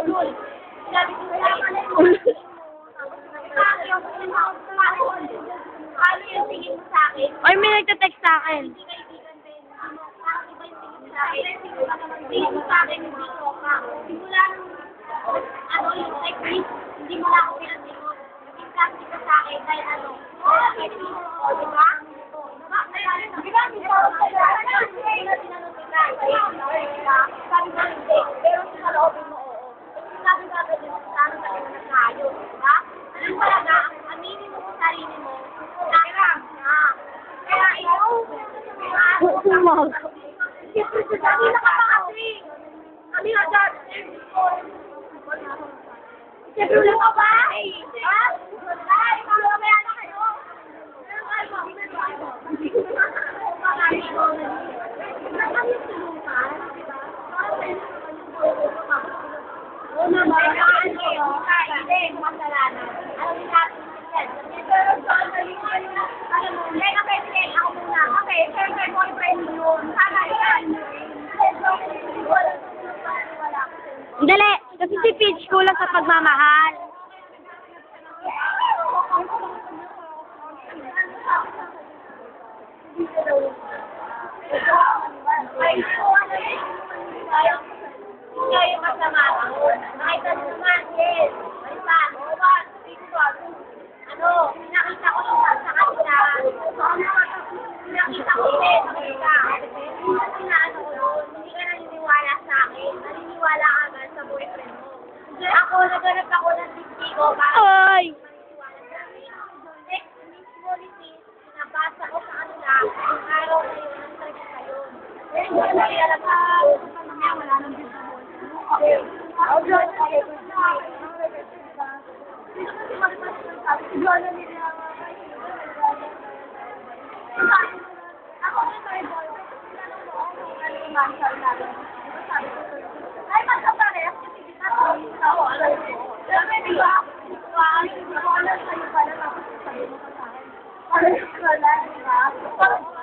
ulol. Sabi ko sa akin, ano yung tingin mo sa akin? Ay, may nagte-text sa akin. Hindi kaibigan din. Bakit iba yung tingin mo sa akin? Tingin mo sa akin, hindi ko ka. Simula nung, yung technique, hindi mo lang ako pinag-ingot. Naging plastic ka sa akin, dahil ano, technique, o, di ba? Di ba, hindi ko sabi ko hindi, pero sa loobin mo, oo. Sabi ka agad yung sana sa akin na tayo, di ba? Ano talaga, aminin mo sa sarili mo, kaya ikaw, kanina ka pa kasi, kami agad, siyempre wala ka ba? Ha? Ay, mamaya na kayo. Dali, kasi si Peach kulang sa pagmamahal. Yung masama ako. Nakita nyo naman, yes. Balitan, ano, nakita ko yung sa kanila. Nakita ko ulit, nakita. Kasi na ano ko yun, hindi ka naniniwala sa akin. Naniniwala ka agad sa boyfriend mo. Ako, naghanap ako ng testigo para Ay! maniwala sa akin. Next, mismo ni Sis, nabasa ko sa kanila yung araw na yun, ang sarili ka yun. Pero hindi ko alam ka, mamaya wala nang business. Okay. Ako ay magkaparehas kasi di ba ako alam ko. Sabi di ba? Wala sa'yo pala tapos sabi mo pa sa akin. Parehas pala, di ba?